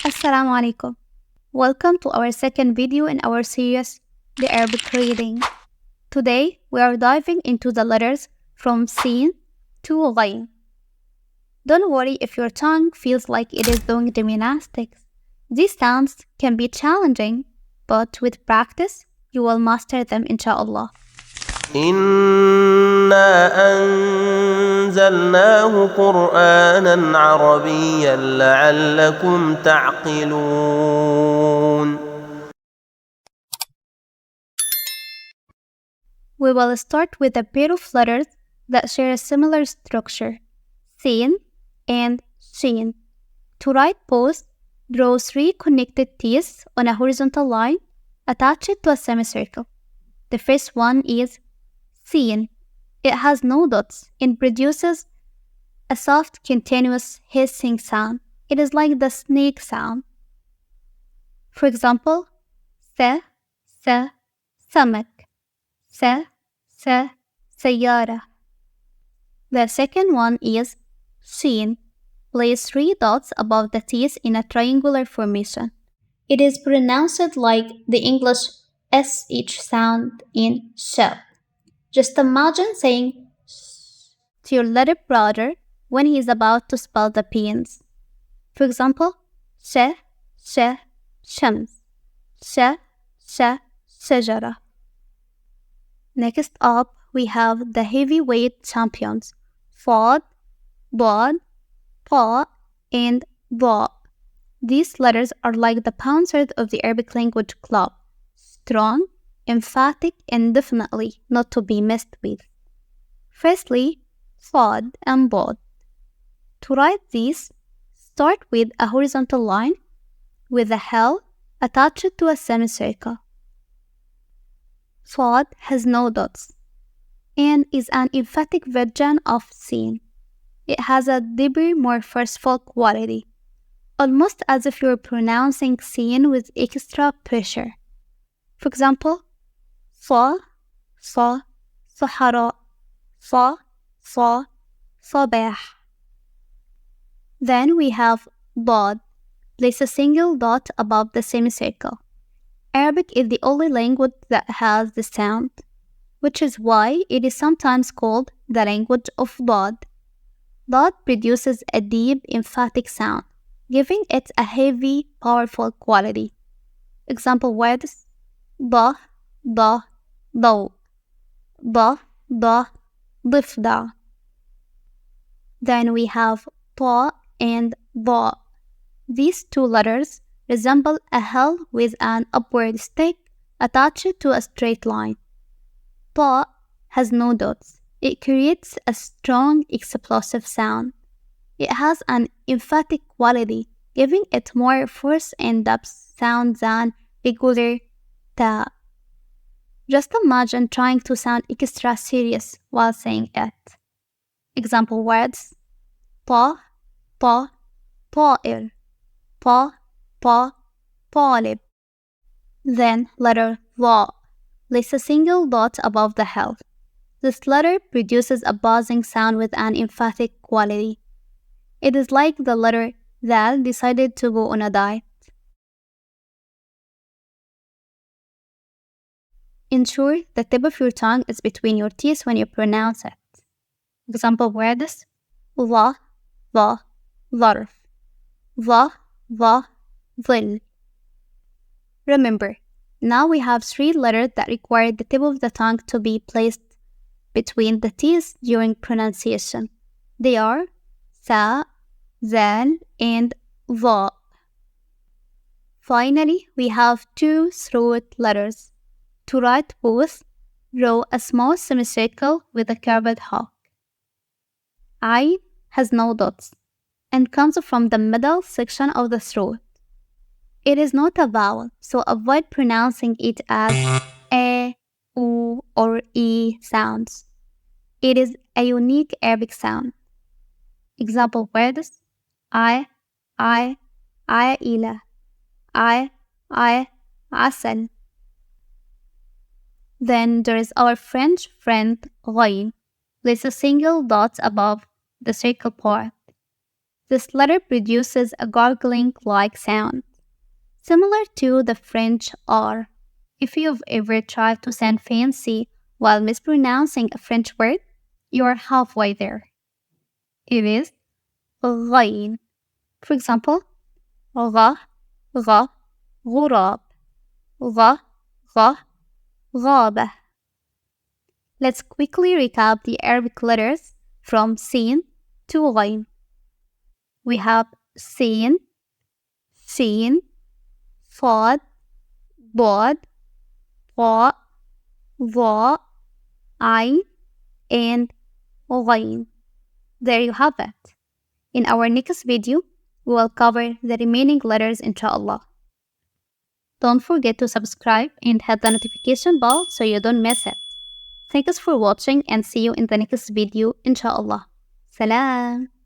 Assalamu alaikum. Welcome to our second video in our series, The Arabic Reading. Today, we are diving into the letters from Sin to Ghayn. Don't worry if your tongue feels like it is doing gymnastics. These sounds can be challenging, but with practice, you will master them inshallah. إنا أنزلناه قرآنا عربيا لعلكم تعقلون. We will start with a pair of letters that share a similar structure, Sin and Shin. To write both, draw 3 connected teeth on a horizontal line, attach it to a semicircle. The first one is Sin. It has no dots and produces a soft, continuous hissing sound. It is like the snake sound. For example, samak, sayyara. The second one is Shin. Place 3 dots above the teeth in a triangular formation. It is pronounced like the English SH sound in shell. Just imagine saying sh to your little brother when he is about to spell the pins. For example, shams, shajara. Next up, we have the heavyweight champions, Fad, Bod, Pa, and Ba. These letters are like the pouncers of the Arabic language club, strong, emphatic, and definitely not to be messed with. Firstly, Fad and Bod. To write these, start with a horizontal line with a L attached to a semicircle. Fad has no dots and is an emphatic version of Sin. It has a deeper, more forceful quality, almost as if you're pronouncing Sin with extra pressure. For example, Sahara, Sabah. Then we have Bod. Place a single dot above the semicircle. Arabic is the only language that has this sound, which is why it is sometimes called the language of Bod. Bod produces a deep, emphatic sound, giving it a heavy, powerful quality. Example words: ض, ضوء, ضفدع. Then we have ta and ba. These 2 letters resemble a L with an upward stick attached to a straight line. Ta has no dots. It creates a strong, explosive sound. It has an emphatic quality, giving it more force and depth sound than regular ta. Just imagine trying to sound extra serious while saying it. Example words: طائر, طالب. Then letter Va. Place a single dot above the L. This letter produces a buzzing sound with an emphatic quality. It is like the letter Dal decided to go on a diet. Ensure the tip of your tongue is between your teeth when you pronounce it. Example words: ظرف, ظل. Remember, now we have 3 letters that require the tip of the tongue to be placed between the teeth during pronunciation. They are sa, zal, and va. Finally, we have 2 throat letters. To write both, draw a small semicircle with a curved hook. Ayn has no dots and comes from the middle section of the throat. It is not a vowel, so avoid pronouncing it as e, u, or e sounds. It is a unique Arabic sound. Example words: عائلة, عسل. Then there is our French friend Ghayn. Place a single dot above the circle part. This letter produces a gargling-like sound, similar to the French R. If you've ever tried to sound fancy while mispronouncing a French word, you're halfway there. It is Ghayn. For example, غ, غ, غراب, غ, غ, غابة. Let's quickly recap the Arabic letters from Sin to Ghayn. We have Sin, Shin, Fad, Bod, Ra, Ra, Ain, and Ghayn. There you have it. In our next video, we will cover the remaining letters inshallah. Don't forget to subscribe and hit the notification bell so you don't miss it. Thanks for watching and see you in the next video inshallah. Salam.